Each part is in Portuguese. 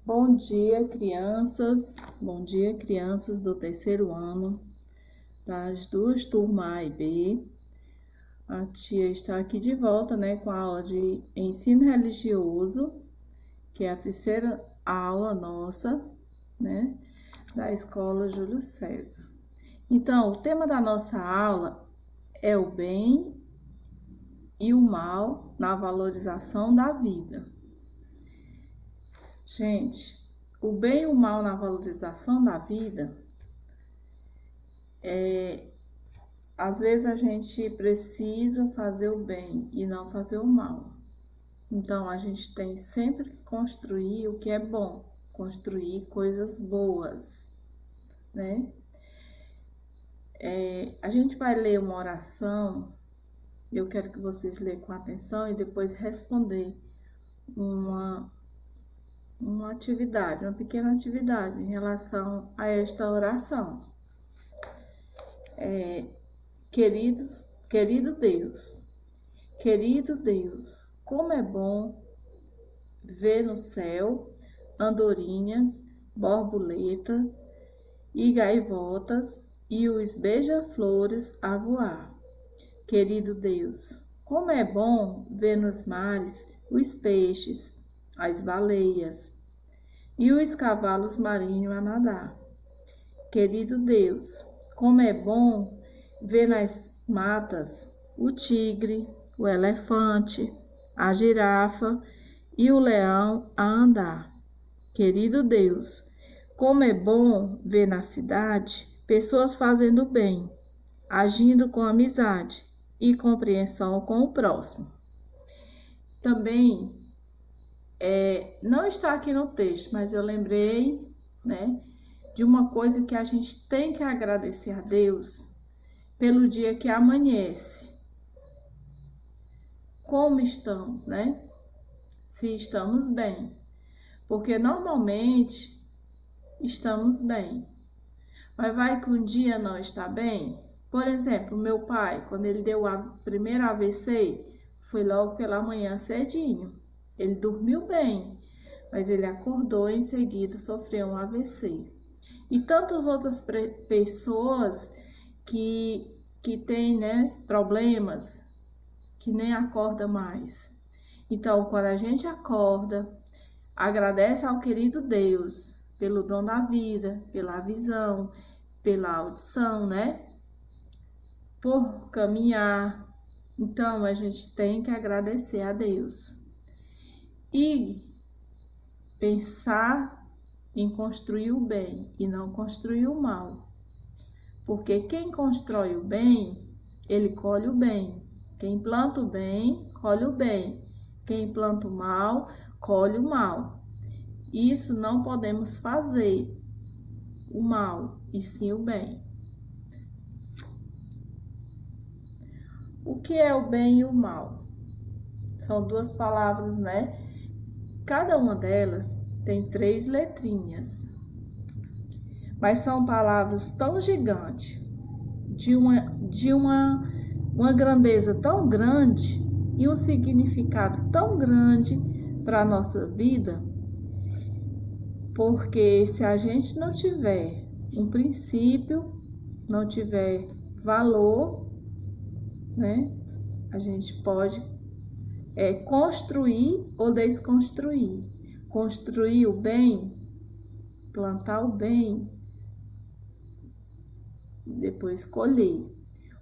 Bom dia, crianças. Bom dia, crianças do terceiro ano, das duas turmas A e B. A tia está aqui de volta, com a aula de ensino religioso, que é a terceira aula nossa, da escola Júlio César. Então, o tema da nossa aula é o bem e o mal na valorização da vida. Gente, o bem e o mal na valorização da vida, às vezes a gente precisa fazer o bem e não fazer o mal. Então, a gente tem sempre que construir o que é bom, construir coisas boas, A gente vai ler uma oração, eu quero que vocês leiam com atenção e depois responder uma pequena atividade em relação a esta oração. Querido Deus, como é bom ver no céu andorinhas, borboleta e gaivotas e os beija-flores a voar. Querido Deus, como é bom ver nos mares os peixes, as baleias e os cavalos marinhos a nadar. Querido Deus, como é bom ver nas matas o tigre, o elefante, a girafa e o leão a andar. Querido Deus, como é bom ver na cidade pessoas fazendo bem, agindo com amizade e compreensão com o próximo. Também não está aqui no texto, mas eu lembrei, de uma coisa que a gente tem que agradecer a Deus pelo dia que amanhece. Como estamos, Se estamos bem. Porque normalmente estamos bem. Mas vai que um dia não está bem? Por exemplo, meu pai, quando ele deu a primeira AVC, foi logo pela manhã cedinho. Ele dormiu bem, mas ele acordou e em seguida sofreu um AVC. E tantas outras pessoas que têm, problemas, que nem acorda mais. Então, quando a gente acorda, agradece ao querido Deus pelo dom da vida, pela visão, pela audição, por caminhar. Então, a gente tem que agradecer a Deus. E pensar em construir o bem e não construir o mal. Porque quem constrói o bem, ele colhe o bem. Quem planta o bem, colhe o bem. Quem planta o mal, colhe o mal. Isso não podemos fazer, o mal, e sim o bem. O que é o bem e o mal? São duas palavras, Cada uma delas tem 3 letrinhas. Mas são palavras tão gigantes, de uma grandeza tão grande e um significado tão grande para a nossa vida, porque se a gente não tiver um princípio, não tiver valor, a gente pode construir ou desconstruir. Construir o bem, plantar o bem, depois colher.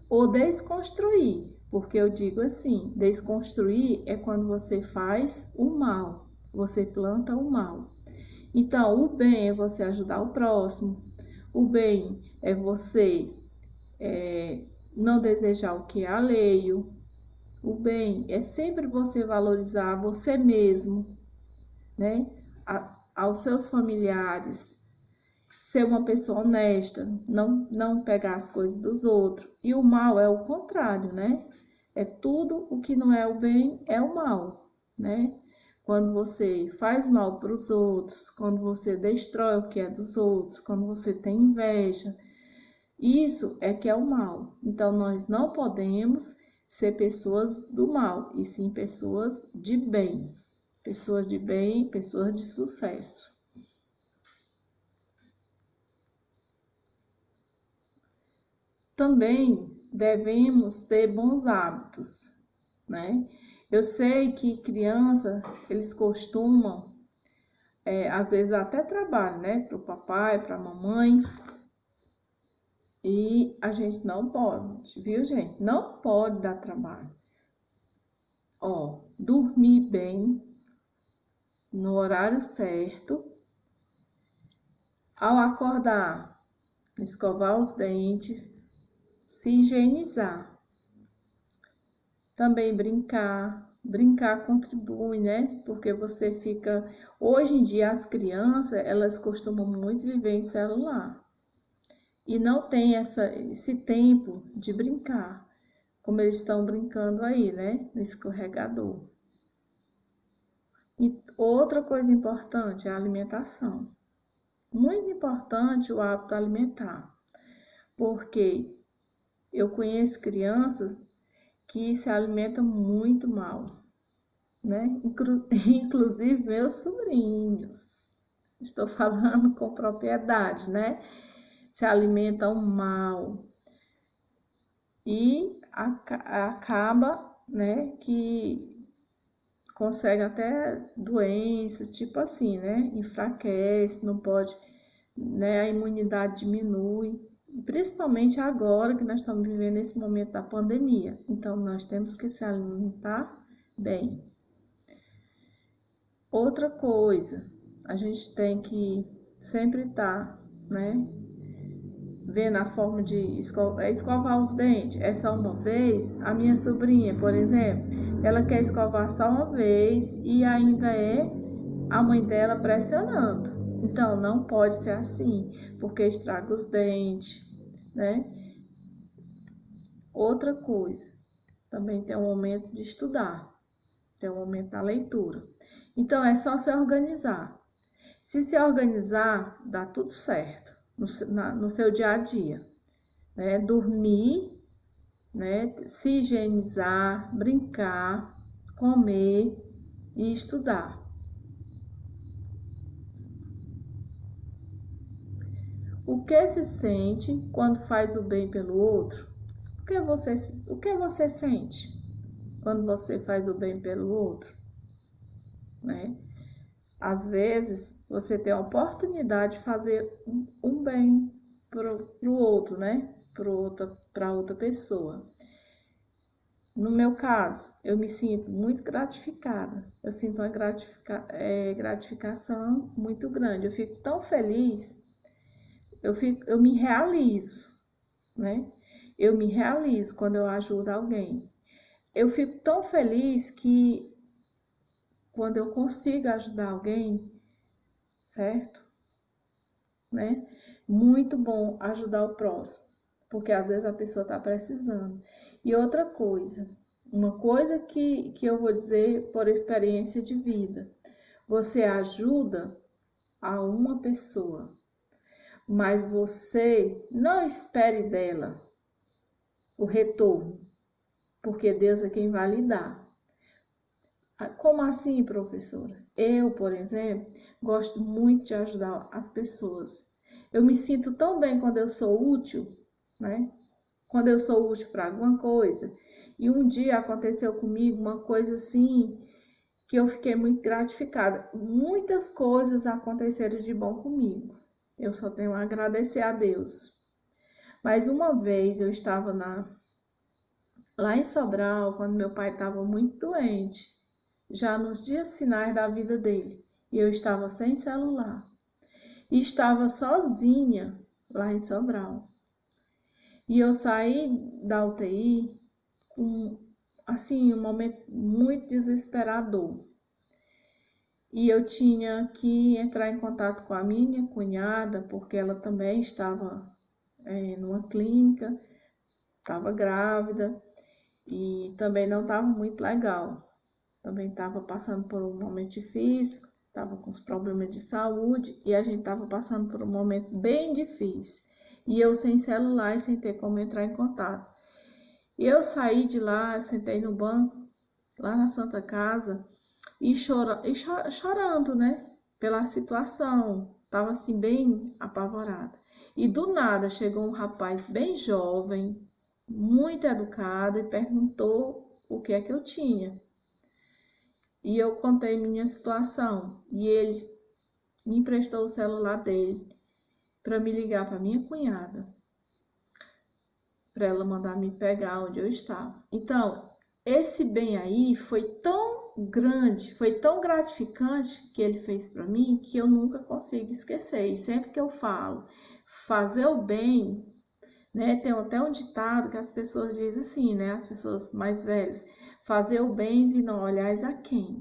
Ou desconstruir, porque eu digo assim, desconstruir é quando você faz o mal, você planta o mal. Então, o bem é você ajudar o próximo, o bem é você não desejar o que é alheio, o bem é sempre você valorizar você mesmo, aos seus familiares, ser uma pessoa honesta, não pegar as coisas dos outros. E o mal é o contrário, É tudo o que não é o bem, é o mal, Quando você faz mal para os outros, quando você destrói o que é dos outros, quando você tem inveja, isso é que é o mal. Então, nós não podemos ser pessoas do mal, e sim pessoas de bem. Pessoas de bem, pessoas de sucesso. Também devemos ter bons hábitos, né? Eu sei que criança, eles costumam, às vezes até trabalho, né? Para o papai, para a mamãe. E a gente não pode, viu, gente? Não pode dar trabalho. Ó, dormir bem, no horário certo. Ao acordar, escovar os dentes, se higienizar. Também brincar. Brincar contribui, né? Porque você fica... Hoje em dia, as crianças, elas costumam muito viver em celular. E não tem esse tempo de brincar, como eles estão brincando aí, né? No escorregador. E outra coisa importante é a alimentação. Muito importante o hábito alimentar. Porque eu conheço crianças que se alimentam muito mal, né? Inclusive meus sobrinhos. Estou falando com propriedade, né? Se alimentam mal e acaba, né, que consegue até doença, tipo assim, né? Enfraquece, não pode, né? A imunidade diminui. Principalmente agora que nós estamos vivendo esse momento da pandemia. Então, nós temos que se alimentar bem. Outra coisa, a gente tem que sempre estar, né, vendo a forma de escovar os dentes. É só uma vez. A minha sobrinha, por exemplo, ela quer escovar só uma vez e ainda é a mãe dela pressionando. Então, não pode ser assim, porque estraga os dentes, né? Outra coisa, também tem um momento de estudar, tem um momento da leitura. Então, é só se organizar. Se organizar, dá tudo certo no seu dia a dia, né? Dormir, né? Se higienizar, brincar, comer e estudar. O que se sente quando faz o bem pelo outro? O que você sente quando você faz o bem pelo outro, né? Às vezes, você tem a oportunidade de fazer um bem pro outro, né? Para outra pessoa. No meu caso, eu me sinto muito gratificada. Eu sinto uma gratificação muito grande. Eu fico tão feliz, eu me realizo, né? Eu me realizo quando eu ajudo alguém. Eu fico tão feliz que quando eu consigo ajudar alguém, certo? Né? Muito bom ajudar o próximo, porque às vezes a pessoa está precisando. E outra coisa, uma coisa que eu vou dizer por experiência de vida, você ajuda a uma pessoa, mas você não espere dela o retorno, porque Deus é quem vai lhe dar. Como assim, professora? Eu, por exemplo, gosto muito de ajudar as pessoas. Eu me sinto tão bem quando eu sou útil, né? Quando eu sou útil para alguma coisa. E um dia aconteceu comigo uma coisa assim que eu fiquei muito gratificada. Muitas coisas aconteceram de bom comigo. Eu só tenho a agradecer a Deus. Mas uma vez eu estava lá em Sobral, quando meu pai estava muito doente, já nos dias finais da vida dele, e eu estava sem celular. E estava sozinha lá em Sobral. E eu saí da UTI com, assim, um momento muito desesperador. E eu tinha que entrar em contato com a minha cunhada, porque ela também estava numa clínica, estava grávida e também não estava muito legal. Também estava passando por um momento difícil, estava com os problemas de saúde e a gente estava passando por um momento bem difícil. E eu sem celular e sem ter como entrar em contato. E eu saí de lá, sentei no banco, lá na Santa Casa, e chorando, né? Pela situação. Estava assim bem apavorada. E do nada chegou um rapaz bem jovem, muito educado, e perguntou o que é que eu tinha. E eu contei minha situação. E ele me emprestou o celular dele para me ligar para minha cunhada, para ela mandar me pegar onde eu estava. Então, esse bem aí foi tão grande, foi tão gratificante que ele fez para mim, que eu nunca consigo esquecer. E sempre que eu falo fazer o bem, né, tem até um ditado que as pessoas dizem assim, né, as pessoas mais velhas: fazer o bem e não olhais a quem,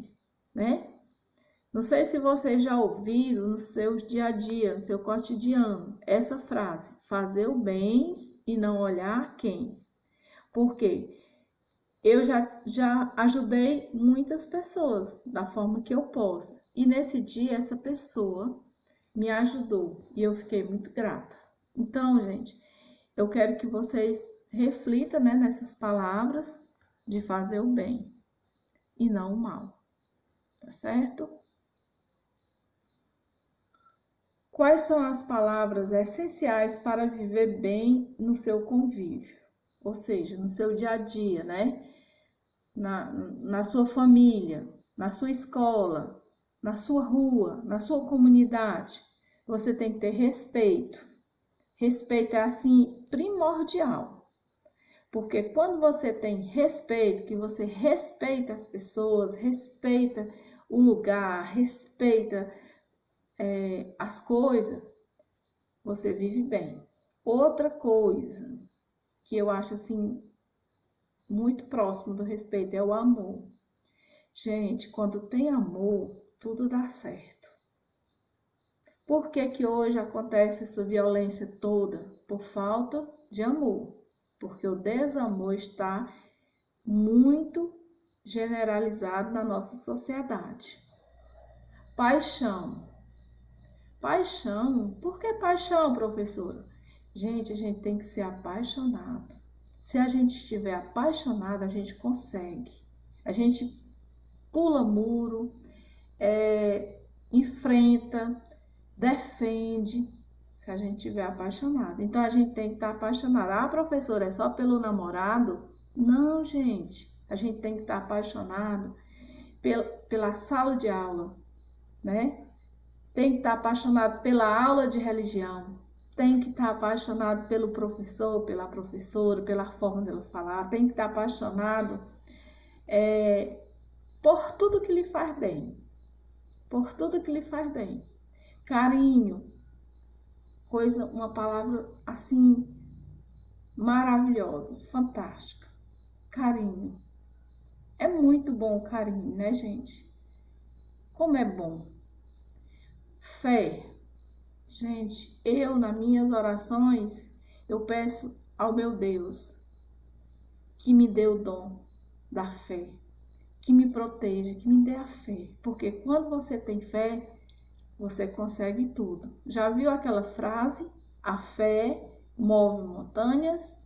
né? Não sei se vocês já ouviram no seu dia a dia, no seu cotidiano, essa frase: fazer o bem e não olhar a quem. Por quê? Eu já ajudei muitas pessoas da forma que eu posso. E nesse dia, essa pessoa me ajudou e eu fiquei muito grata. Então, gente, eu quero que vocês reflitam, né, nessas palavras de fazer o bem e não o mal. Tá certo? Quais são as palavras essenciais para viver bem no seu convívio? Ou seja, no seu dia a dia, né? Na sua família, na sua escola, na sua rua, na sua comunidade. Você tem que ter respeito. Respeito é, assim, primordial. Porque quando você tem respeito, que você respeita as pessoas, respeita o lugar, respeita as coisas, você vive bem. Outra coisa que eu acho assim muito próximo do respeito é o amor. Gente, quando tem amor, tudo dá certo. Por que que hoje acontece essa violência toda? Por falta de amor. Porque o desamor está muito generalizado na nossa sociedade. Paixão. Paixão? Por que paixão, professora? Gente, a gente tem que ser apaixonado. Se a gente estiver apaixonado, a gente consegue. A gente pula muro, enfrenta, defende, se a gente estiver apaixonado. Então, a gente tem que estar apaixonado. Ah, professora, é só pelo namorado? Não, gente. A gente tem que estar apaixonado pela sala de aula, né? Tem que estar apaixonado pela aula de religião. Tem que estar apaixonado pelo professor, pela professora, pela forma dela falar. Tem que estar apaixonado por tudo que lhe faz bem. Por tudo que lhe faz bem. Carinho. Uma palavra assim maravilhosa, fantástica. Carinho. É muito bom o carinho, né, gente? Como é bom. Fé. Gente, nas minhas orações, eu peço ao meu Deus que me dê o dom da fé, que me proteja, que me dê a fé. Porque quando você tem fé, você consegue tudo. Já viu aquela frase? A fé move montanhas?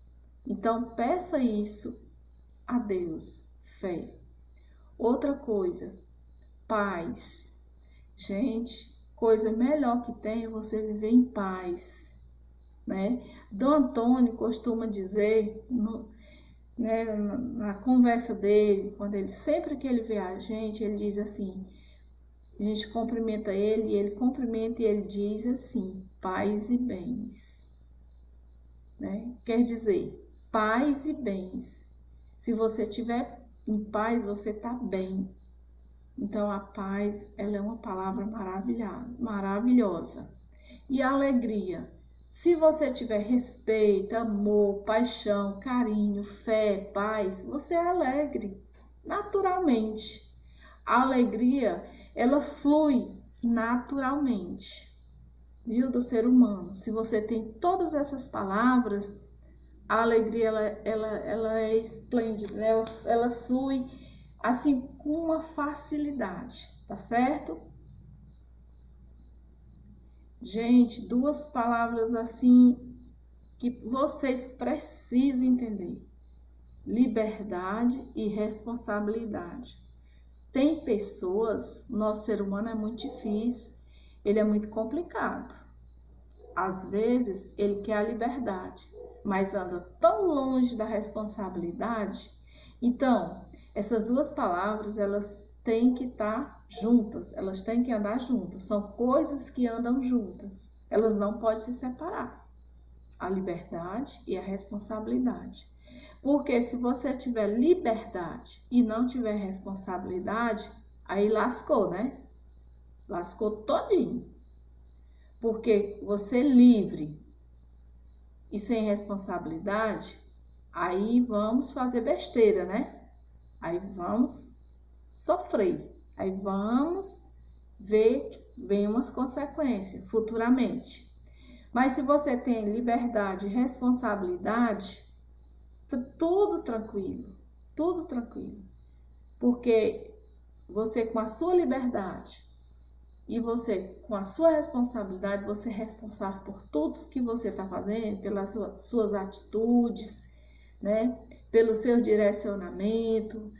Então, peça isso a Deus, fé. Outra coisa, paz. Gente, coisa melhor que tem é você viver em paz, né? Dom Antônio costuma dizer, na conversa dele, sempre que ele vê a gente, ele diz assim, a gente cumprimenta ele, e ele cumprimenta e ele diz assim: paz e bens, né? Quer dizer, paz e bens. Se você estiver em paz, você está bem. Então, a paz, ela é uma palavra maravilhosa. E a alegria. Se você tiver respeito, amor, paixão, carinho, fé, paz, você é alegre, naturalmente. A alegria, ela flui naturalmente, viu, do ser humano. Se você tem todas essas palavras, a alegria, ela é esplêndida, né? Ela flui assim com uma facilidade, tá certo? Gente, duas palavras assim que vocês precisam entender: liberdade e responsabilidade. Tem pessoas, o nosso ser humano é muito difícil, ele é muito complicado. às vezes, ele quer a liberdade, mas anda tão longe da responsabilidade. Então, essas duas palavras, elas têm que estar juntas, elas têm que andar juntas. São coisas que andam juntas, elas não podem se separar. A liberdade e a responsabilidade. Porque se você tiver liberdade e não tiver responsabilidade, aí lascou, né? Lascou todinho. Porque você livre e sem responsabilidade, aí vamos fazer besteira, né? Aí vamos sofrer. Aí vamos ver que vem umas consequências futuramente. Mas se você tem liberdade e responsabilidade, tudo tranquilo, tudo tranquilo. Porque você com a sua liberdade e você com a sua responsabilidade, você é responsável por tudo que você está fazendo, pelas suas atitudes, né? Pelo seu direcionamento,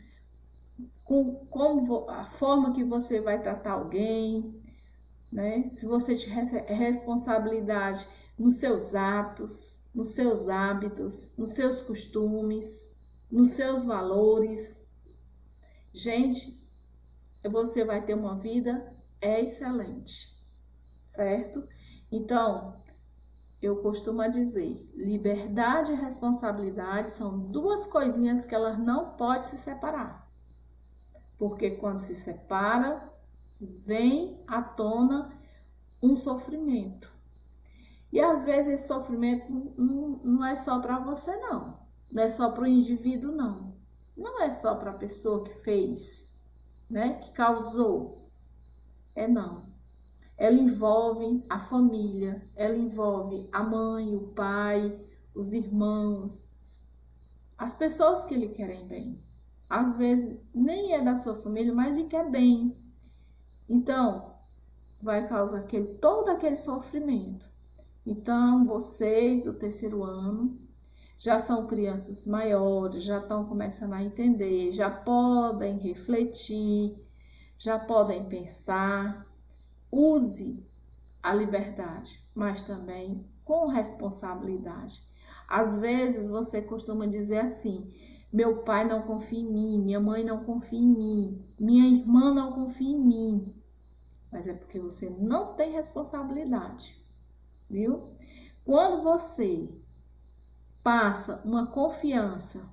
como a forma que você vai tratar alguém, né? Se você tiver responsabilidade nos seus atos, nos seus hábitos, nos seus costumes, nos seus valores, gente, você vai ter uma vida excelente, certo? Então, eu costumo dizer, liberdade e responsabilidade são duas coisinhas que elas não podem se separar. Porque quando se separa, vem à tona um sofrimento. E às vezes esse sofrimento não é só para você, não. Não é só para o indivíduo, não. Não é só para a pessoa que fez, né? Que causou. Não. Ela envolve a família, ela envolve a mãe, o pai, os irmãos, as pessoas que lhe querem bem. Às vezes nem é da sua família, mas lhe quer bem. Então, vai causar todo aquele sofrimento. Então, vocês do terceiro ano já são crianças maiores, já estão começando a entender, já podem refletir, já podem pensar. Use a liberdade, mas também com responsabilidade. Às vezes você costuma dizer assim: meu pai não confia em mim, minha mãe não confia em mim, minha irmã não confia em mim. Mas é porque você não tem responsabilidade, viu? Quando você passa uma confiança,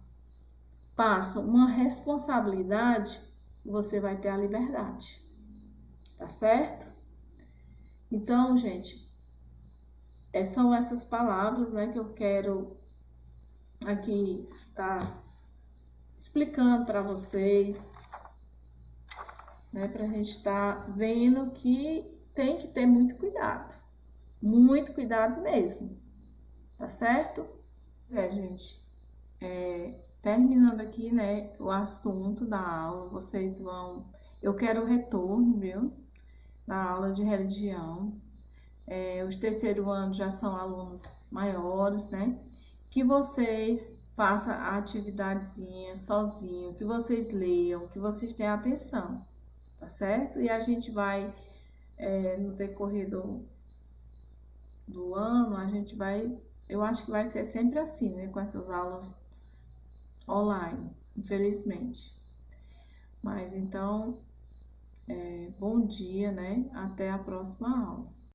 passa uma responsabilidade, você vai ter a liberdade, tá certo? Então, gente, são essas palavras, né, que eu quero aqui estar explicando para vocês, né, para a gente estar vendo que tem que ter muito cuidado mesmo, tá certo? Gente, terminando aqui, né, o assunto da aula, eu quero o retorno, viu, na aula de religião. Os terceiro ano já são alunos maiores, né, que vocês façam a atividadezinha sozinho, que vocês leiam, que vocês tenham atenção, tá certo? E a gente vai, no decorrer do ano, eu acho que vai ser sempre assim, né, com essas aulas online, infelizmente. Mas então, bom dia, né? Até a próxima aula.